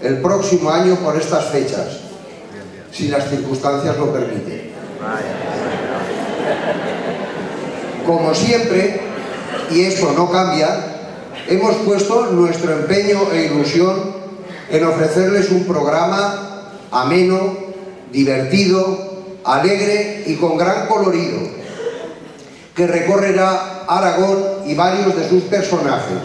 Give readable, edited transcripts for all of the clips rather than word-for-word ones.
el próximo año por estas fechas, si las circunstancias lo permiten. Como siempre, y esto no cambia, hemos puesto nuestro empeño e ilusión en ofrecerles un programa ameno, divertido, alegre y con gran colorido, que recorrerá Aragón y varios de sus personajes.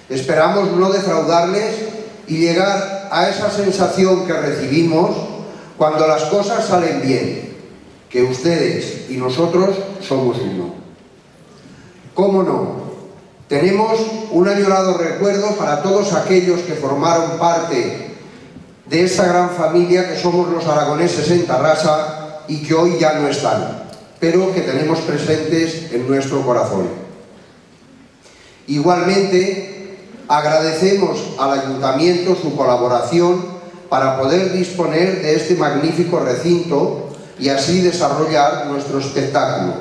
Esperamos no defraudarles y llegar a esa sensación que recibimos cuando las cosas salen bien, que ustedes y nosotros somos uno. ¿Cómo no? Tenemos un añorado recuerdo para todos aquellos que formaron parte de esta gran familia que somos los aragoneses en Tarrasa y que hoy ya no están, pero que tenemos presentes en nuestro corazón. Igualmente, agradecemos al Ayuntamiento su colaboración para poder disponer de este magnífico recinto y así desarrollar nuestro espectáculo.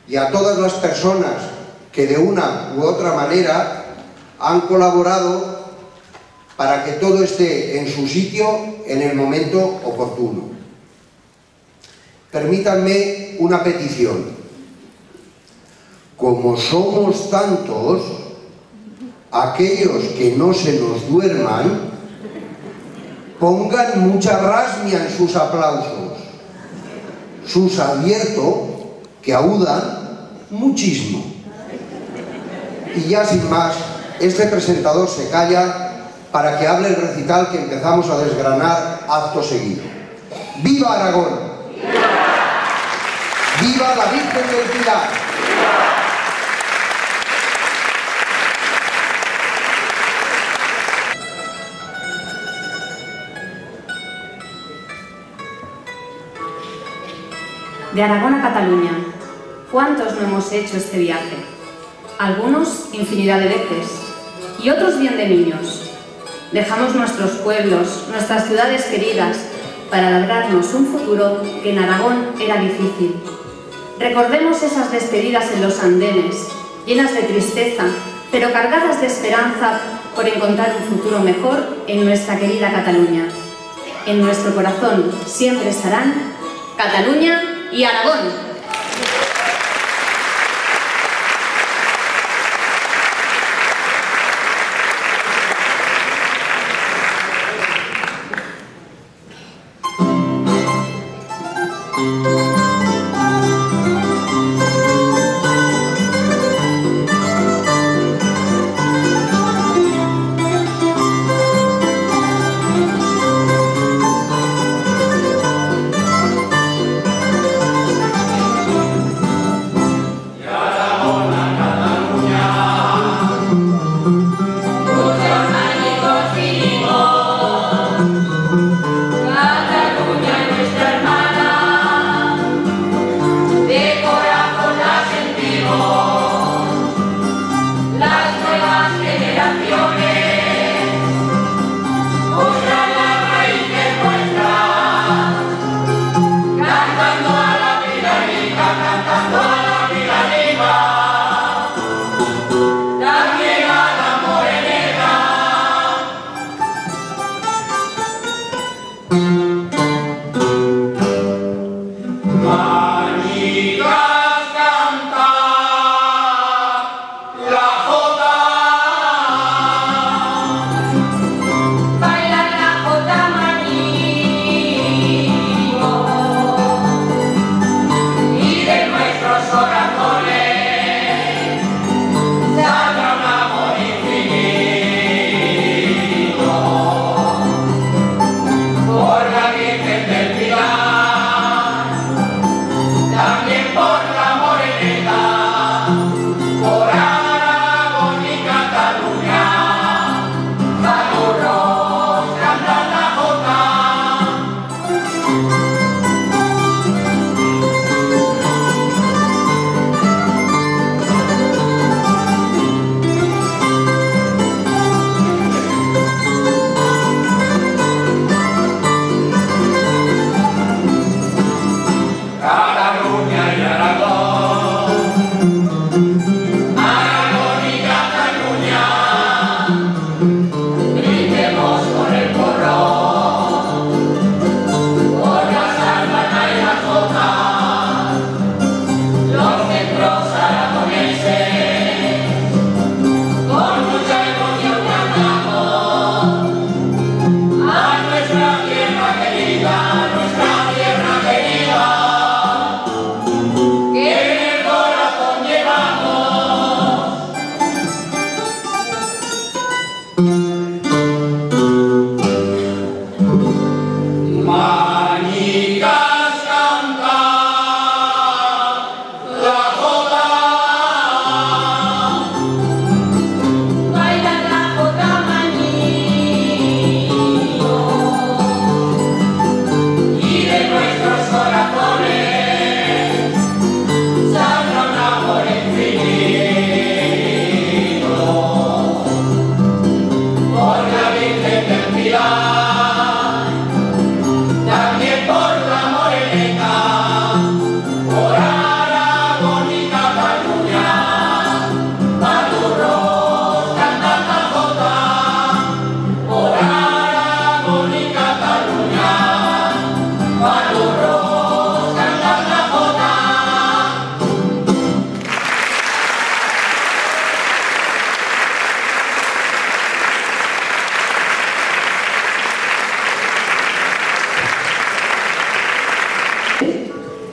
Y a todas las personas que de una u otra manera han colaborado para que todo esté en su sitio en el momento oportuno. Permítanme una petición. Como somos tantos, aquellos que no se nos duerman, pongan mucha rasmia en sus aplausos. Sus advierto que aúdan muchísimo. Y ya sin más, este presentador se calla para que hable el recital que empezamos a desgranar acto seguido. ¡Viva Aragón! ¡Viva la Virgen del Pilar! De Aragón a Cataluña, ¿cuántos no hemos hecho este viaje? Algunos infinidad de veces, y otros bien de niños. Dejamos nuestros pueblos, nuestras ciudades queridas, para labrarnos un futuro que en Aragón era difícil. Recordemos esas despedidas en los andenes, llenas de tristeza, pero cargadas de esperanza por encontrar un futuro mejor en nuestra querida Cataluña. En nuestro corazón siempre estarán Cataluña y Aragón.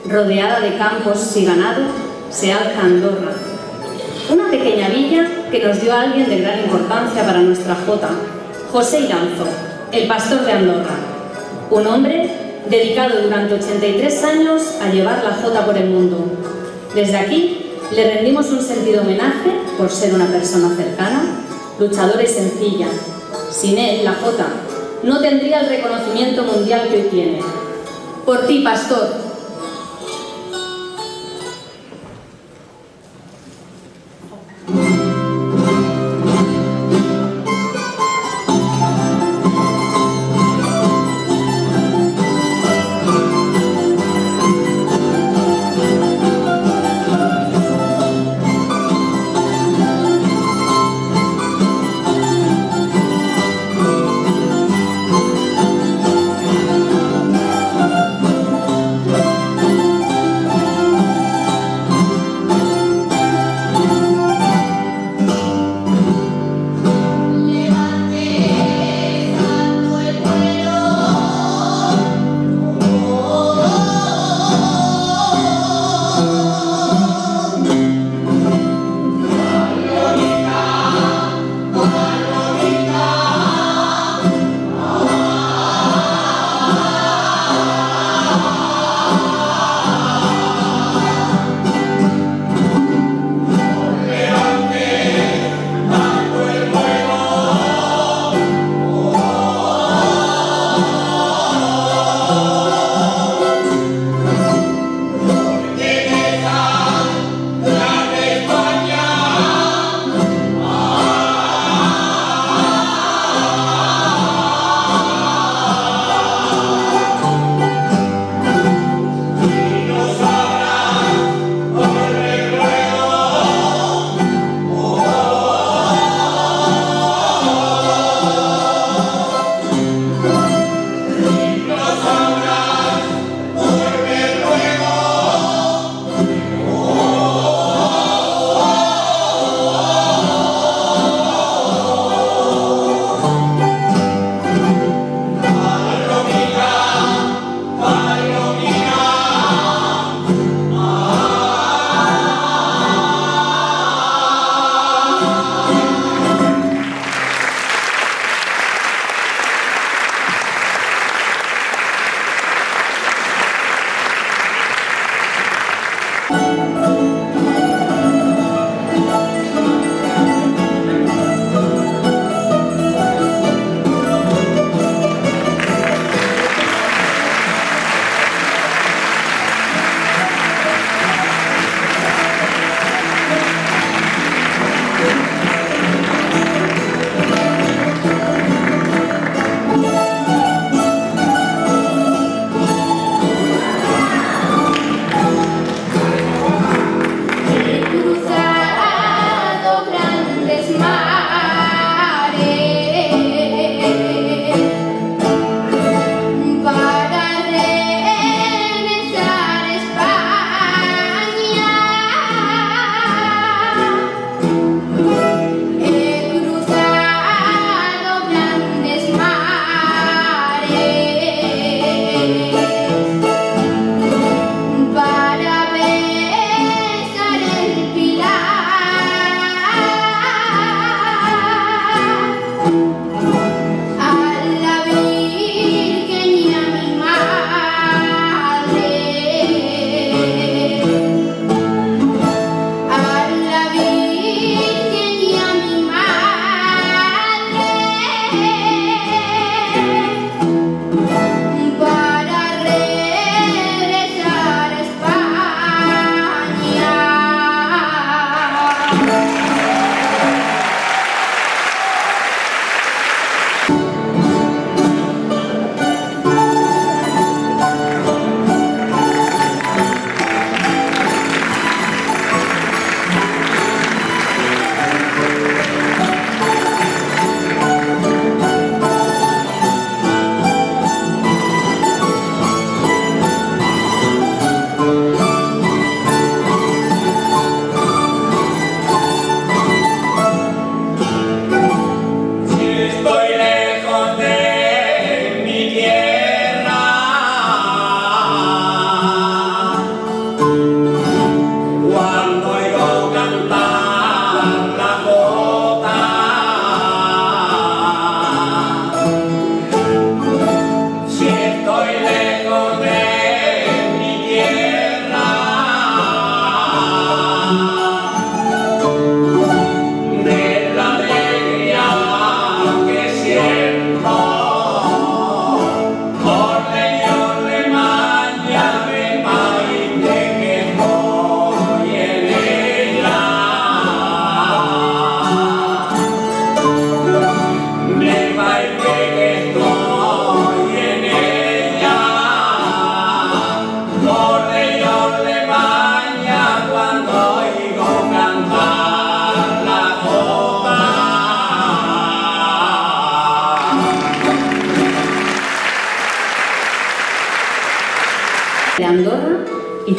Rodeada de campos y ganado, se alza Andorra, una pequeña villa que nos dio alguien de gran importancia para nuestra jota, José Iranzo, el pastor de Andorra, un hombre dedicado durante 83 años a llevar la jota por el mundo. Desde aquí le rendimos un sentido homenaje por ser una persona cercana, luchadora y sencilla. Sin él, la jota no tendría el reconocimiento mundial que hoy tiene. Por ti, pastor.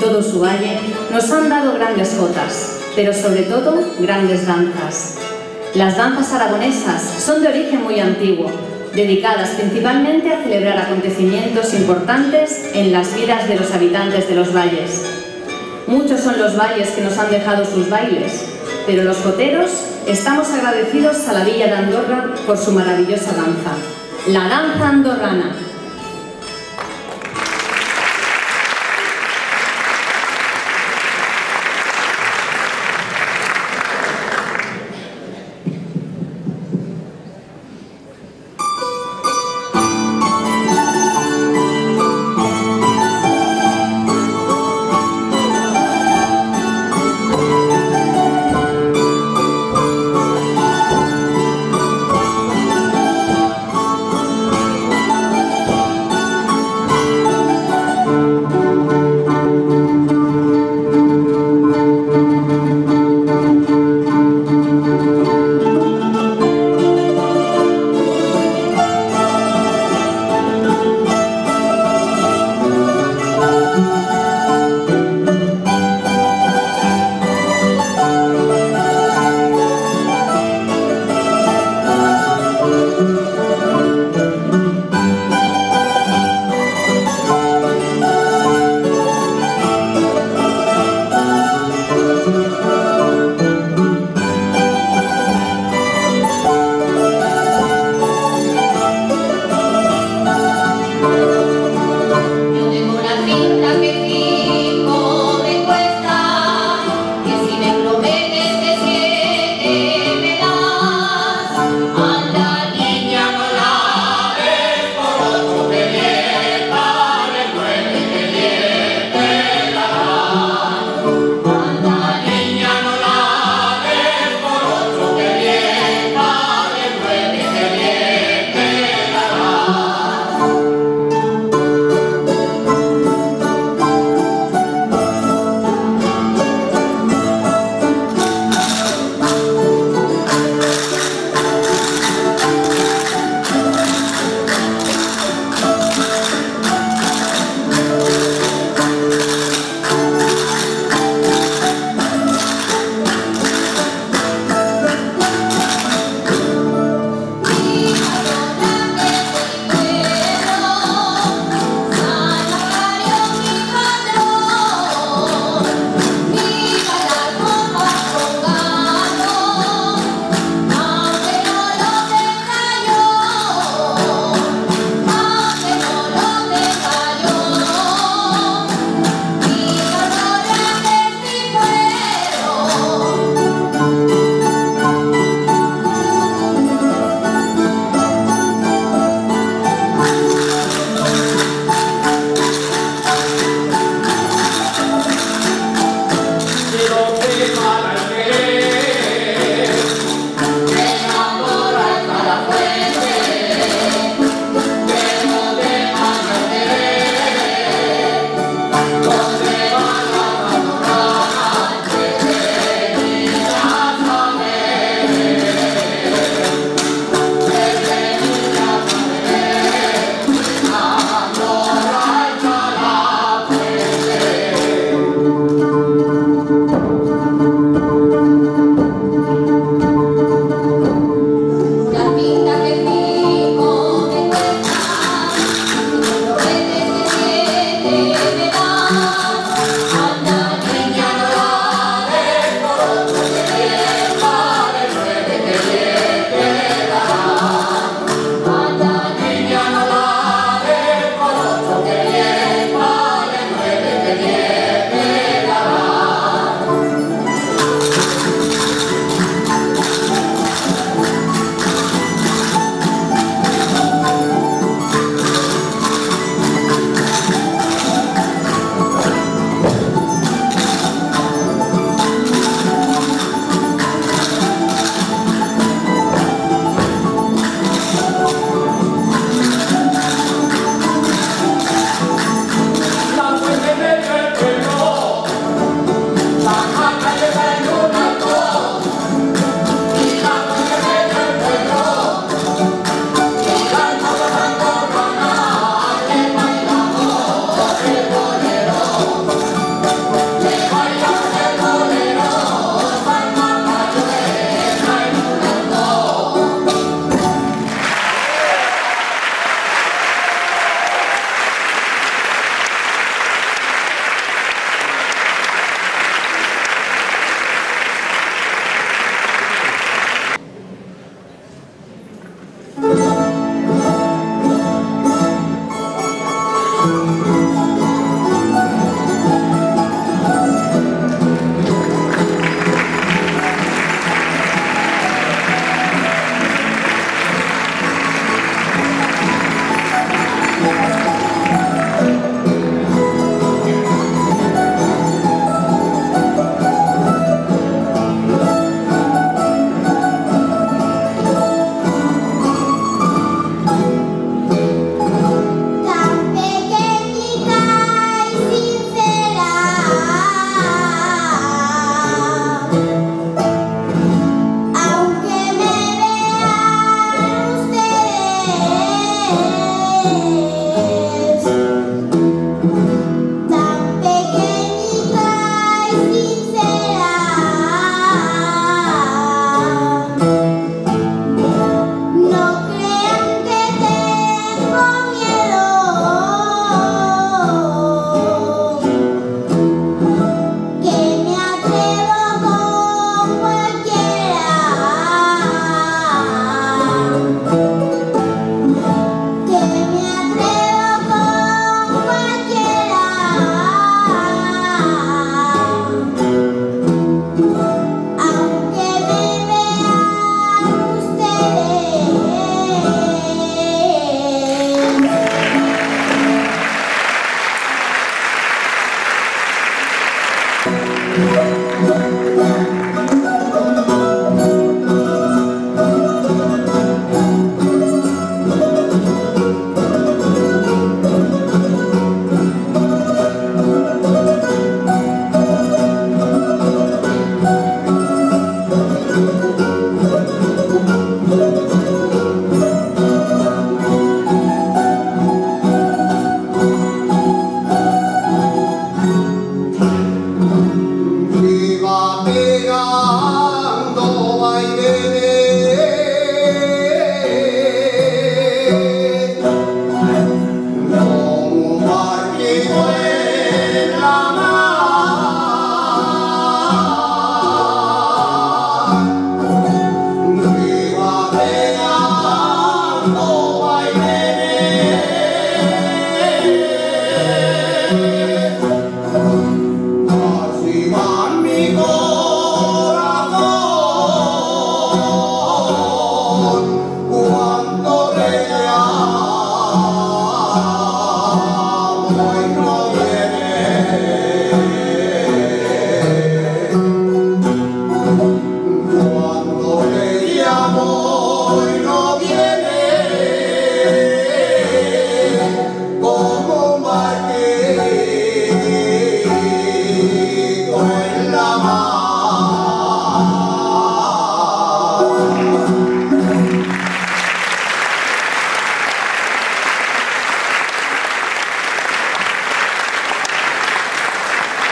todo su valle nos han dado grandes jotas, pero sobre todo grandes danzas. Las danzas aragonesas son de origen muy antiguo, dedicadas principalmente a celebrar acontecimientos importantes en las vidas de los habitantes de los valles. Muchos son los valles que nos han dejado sus bailes, pero los joteros estamos agradecidos a la Villa de Andorra por su maravillosa danza, la danza andorrana.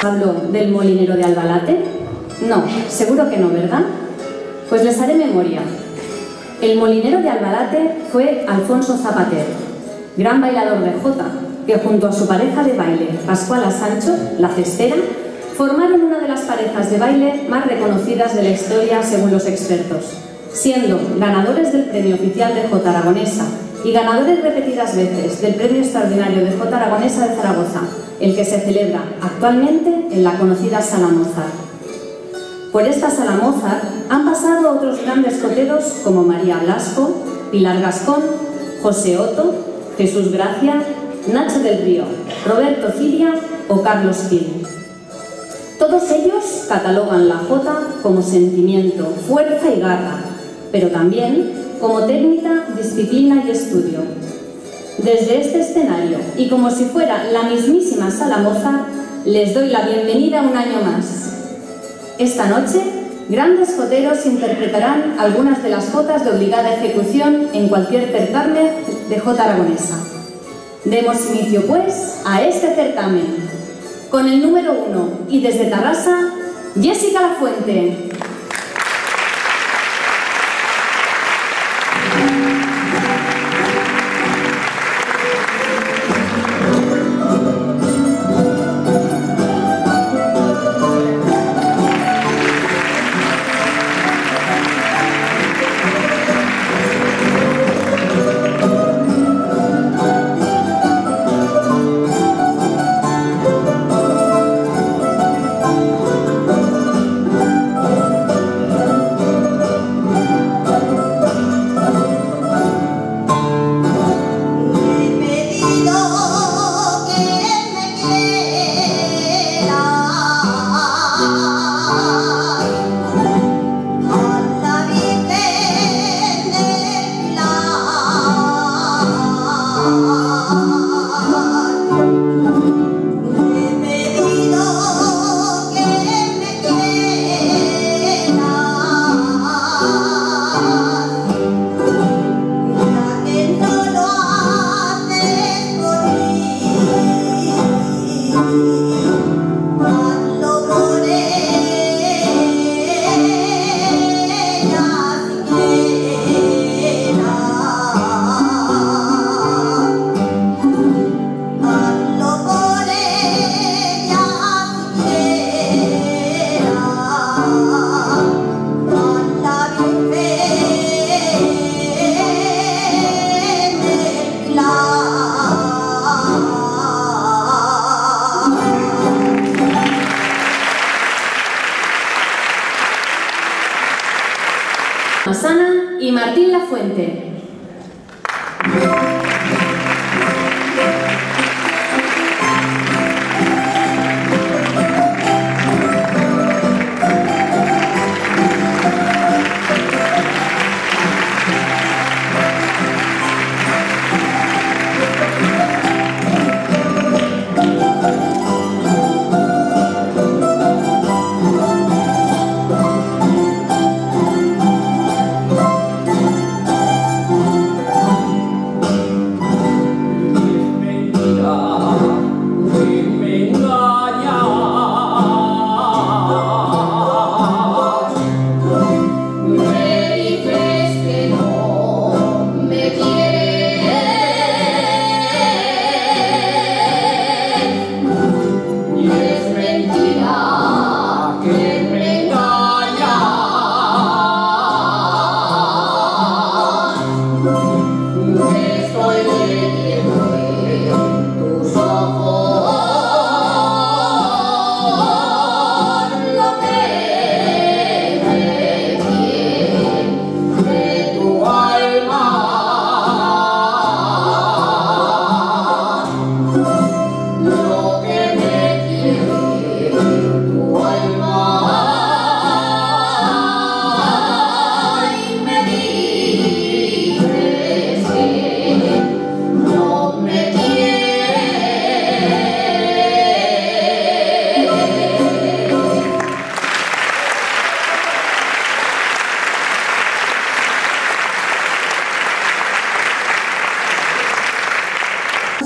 hablo del molinero de Albalate? No, seguro que no, ¿verdad? Pues les haré memoria. El molinero de Albalate fue Alfonso Zapater, gran bailador de jota, que junto a su pareja de baile, Pascuala Sancho, la cestera, formaron una de las parejas de baile más reconocidas de la historia según los expertos, siendo ganadores del Premio Oficial de Jota Aragonesa y ganadores repetidas veces del Premio Extraordinario de Jota Aragonesa de Zaragoza, el que se celebra actualmente en la conocida Sala Mozart. Por esta Sala Mozart han pasado otros grandes joteros como María Blasco, Pilar Gascón, José Otto, Jesús Gracia, Nacho del Río, Roberto Ciria o Carlos Gil. Todos ellos catalogan la jota como sentimiento, fuerza y garra, pero también como técnica, disciplina y estudio. Desde este escenario, y como si fuera la mismísima Sala Mozart, les doy la bienvenida un año más. Esta noche, grandes joteros interpretarán algunas de las jotas de obligada ejecución en cualquier certamen de jota aragonesa. Demos inicio, pues, a este certamen. Con el número 1 y desde Tarrasa, Jessica Lafuente. Masana y Martín Lafuente.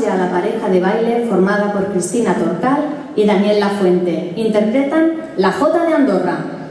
A la pareja de baile formada por Cristina Torcal y Daniel Lafuente. Interpretan La Jota de Andorra.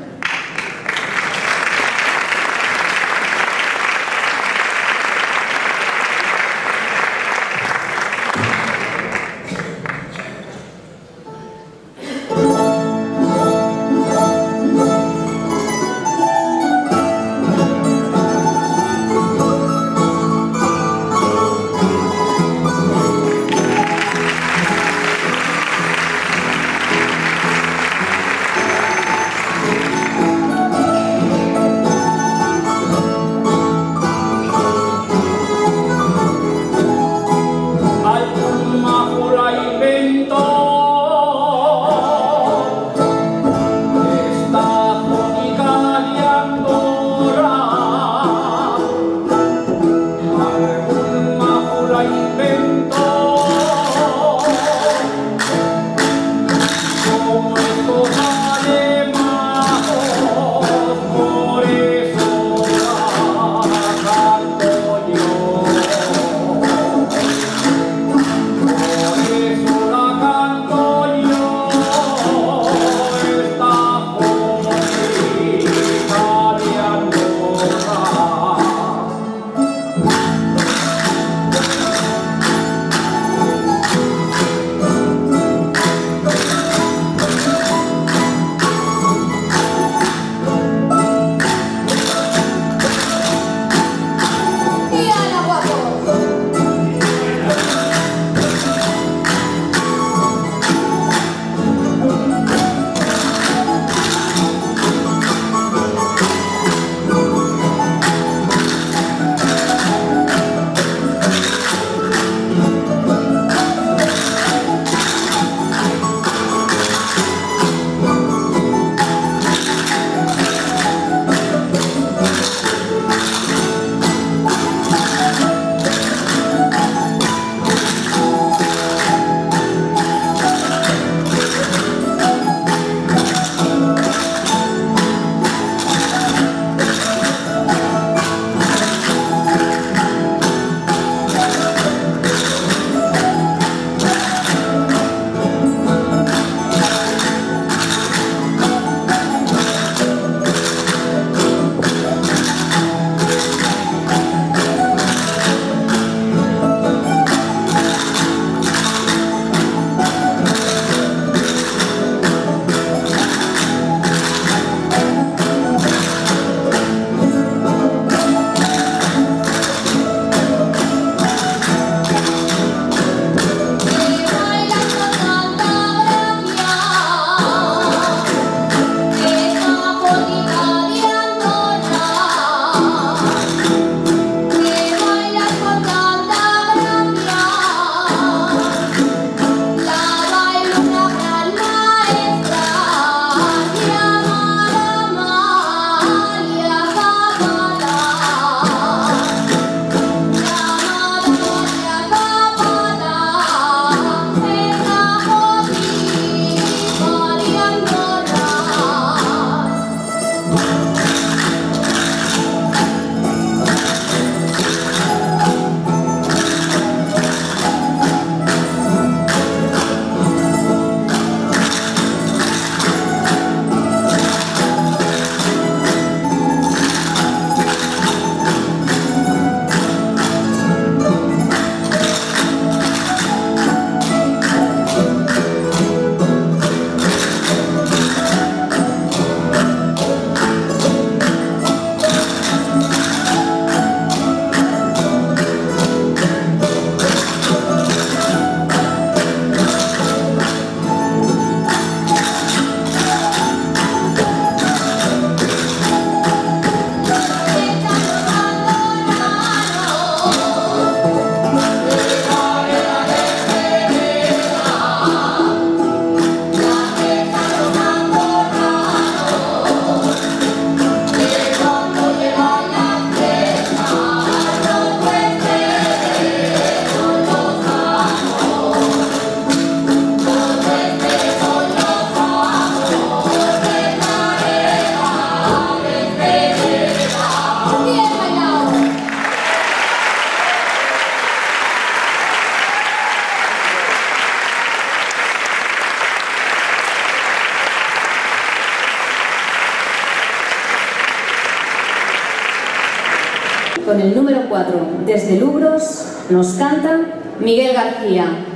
con el número 4, desde Lugros, nos canta Miguel García.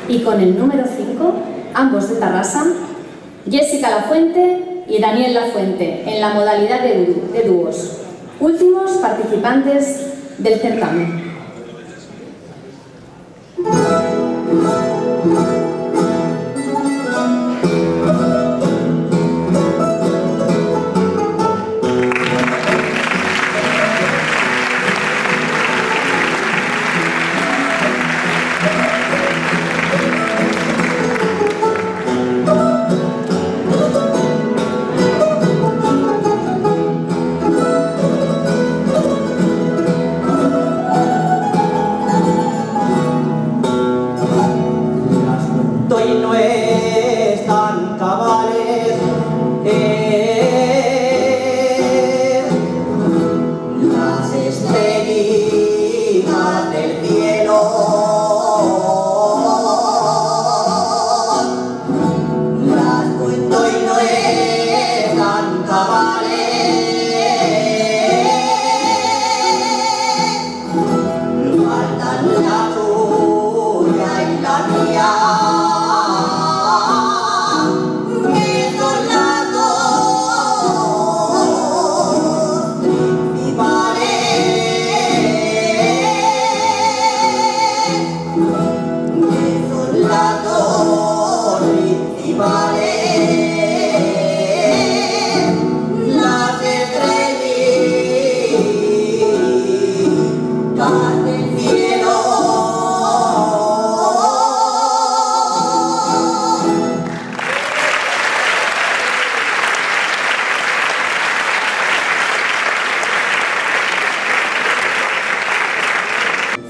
Y con el número 5, ambos de Tarrasa, Jessica Lafuente y Daniel Lafuente, en la modalidad de dúos, últimos participantes del certamen.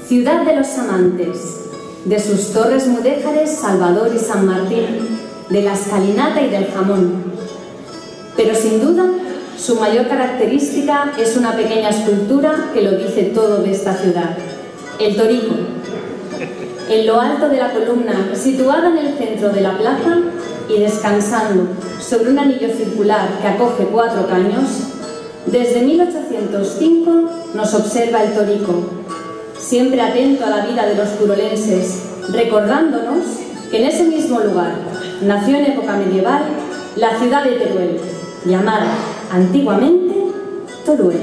Ciudad de los amantes, de sus torres mudéjares Salvador y San Martín, de la escalinata y del jamón. Pero sin duda, su mayor característica es una pequeña escultura que lo dice todo de esta ciudad, el Torico. En lo alto de la columna, situada en el centro de la plaza y descansando sobre un anillo circular que acoge 4 caños, desde 1805 nos observa el Torico, siempre atento a la vida de los turolenses, recordándonos que en ese mismo lugar nació en época medieval la ciudad de Teruel, llamada antiguamente Toruel.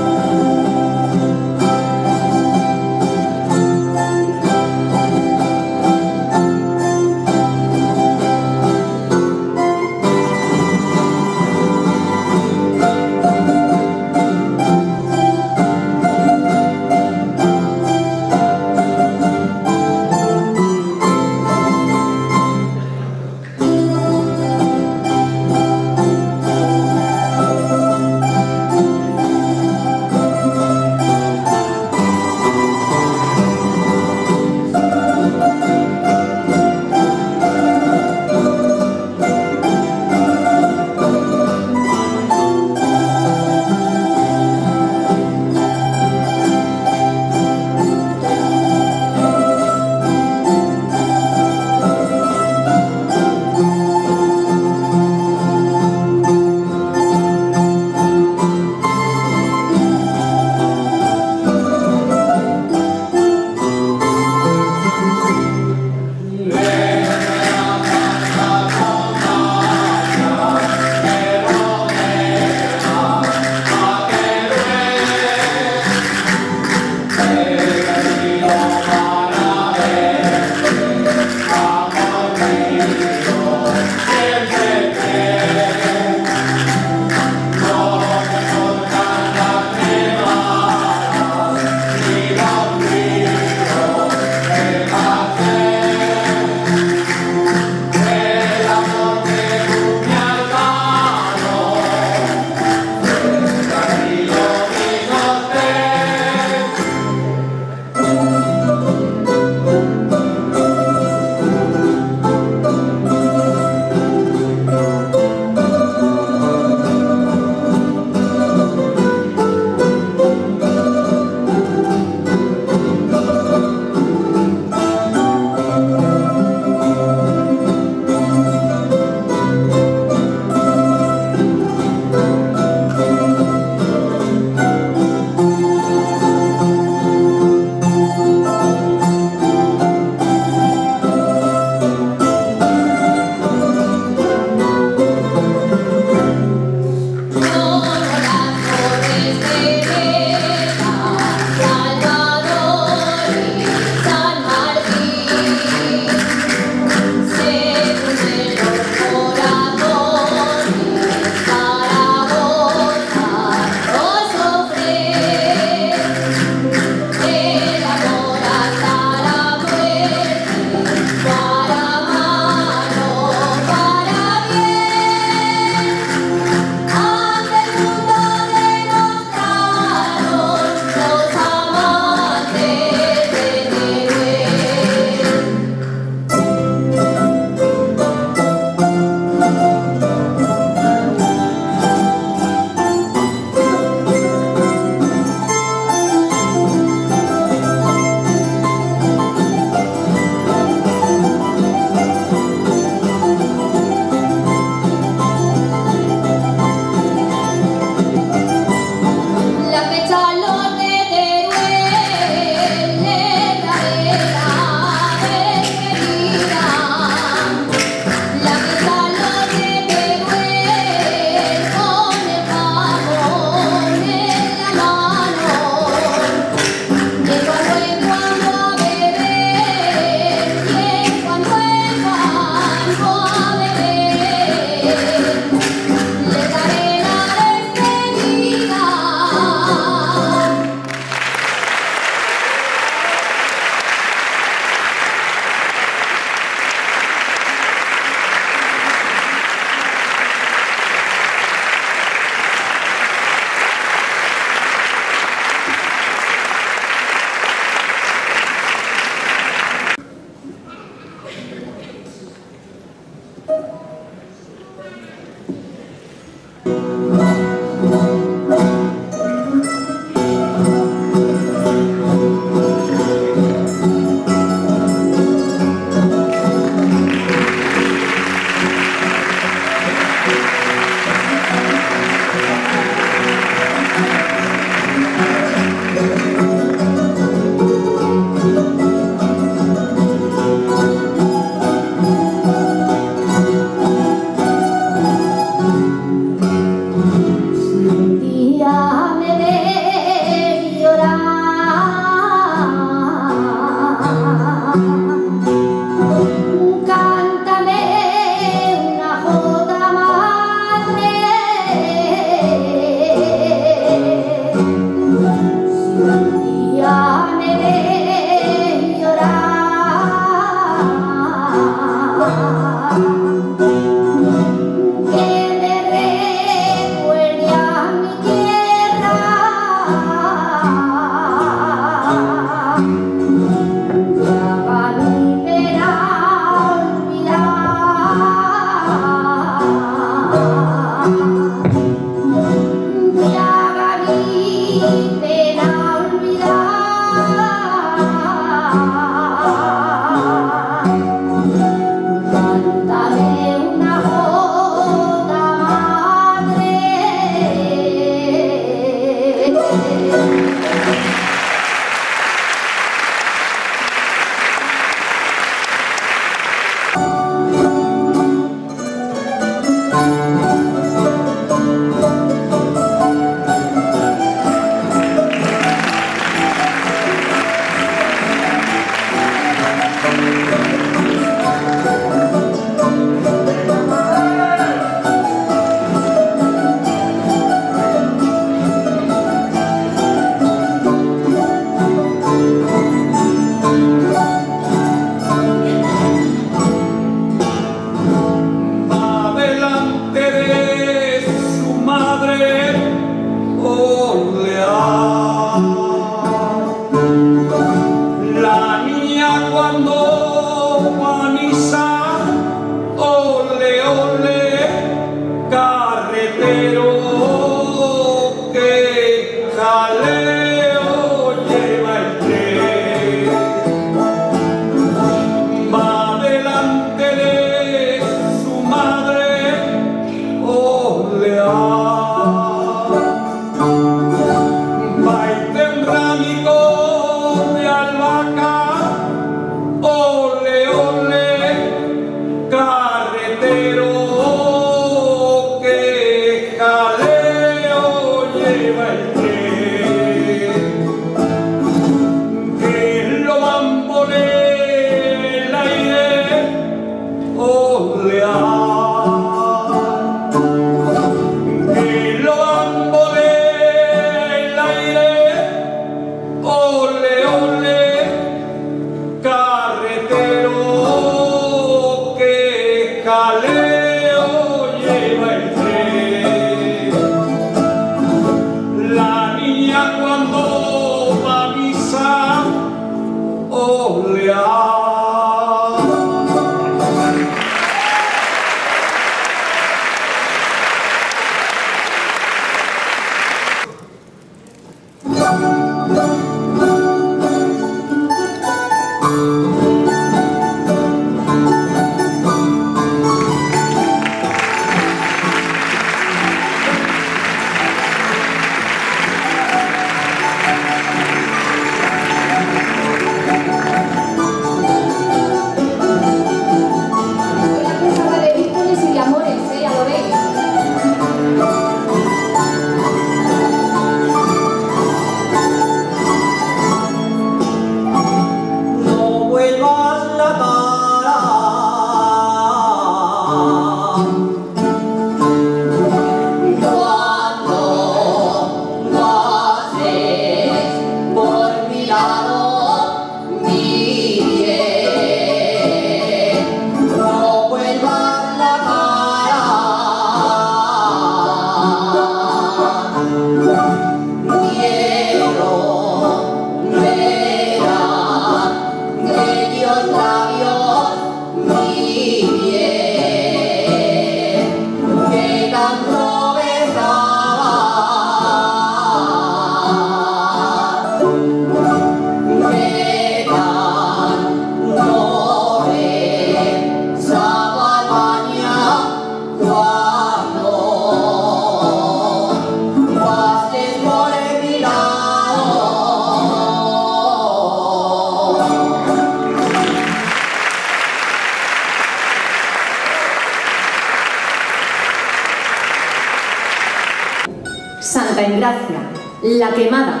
Santa Engracia, la Quemada,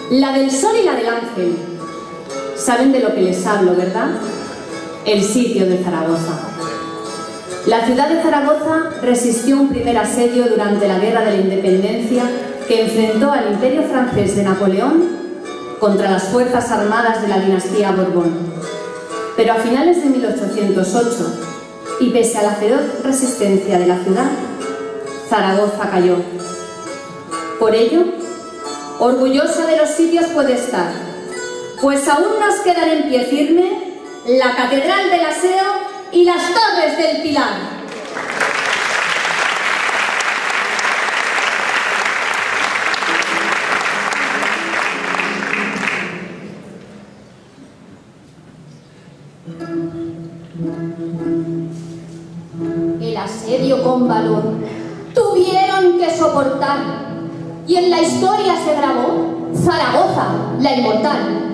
la del Sol y la del Ángel. Saben de lo que les hablo, ¿verdad? El sitio de Zaragoza. La ciudad de Zaragoza resistió un primer asedio durante la Guerra de la Independencia que enfrentó al Imperio francés de Napoleón contra las fuerzas armadas de la dinastía Borbón. Pero a finales de 1808, y pese a la feroz resistencia de la ciudad, Zaragoza cayó. Por ello, orgullosa de los sitios puede estar, pues aún nos quedan en pie firme la Catedral del Aseo y las Torres del Pilar. El asedio con valor tuvieron que soportar, y en la historia se grabó Zaragoza, la inmortal.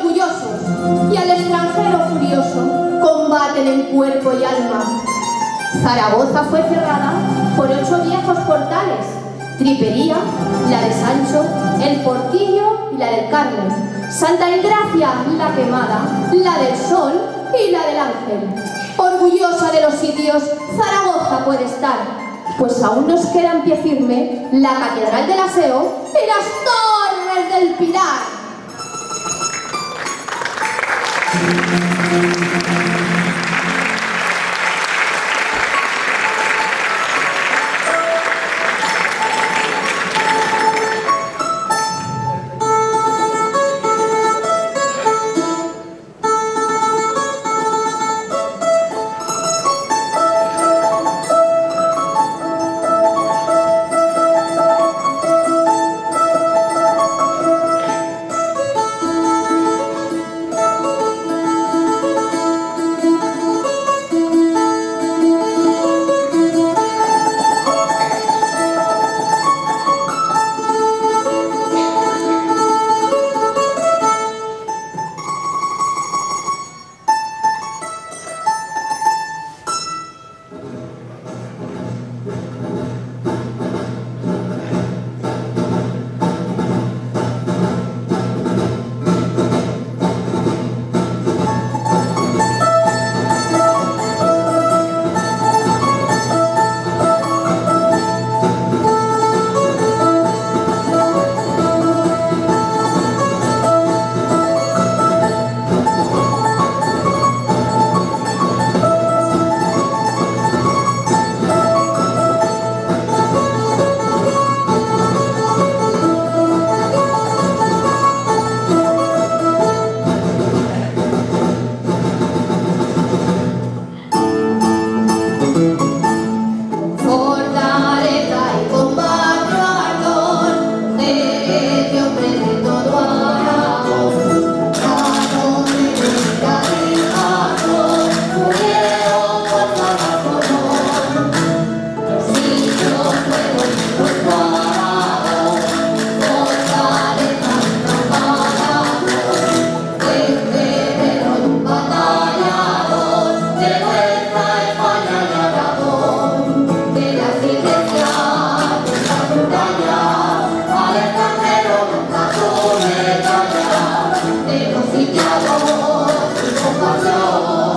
orgullosos y al extranjero furioso combaten en cuerpo y alma. Zaragoza fue cerrada por 8 viejos portales: Tripería, la de Sancho, el Portillo y la del Carmen, Santa Engracia, la Quemada, la del Sol y la del Ángel. Orgullosa de los sitios, Zaragoza puede estar, pues aún nos queda en pie firme la Catedral del Aseo y las Torres del Pilar. Con pasión.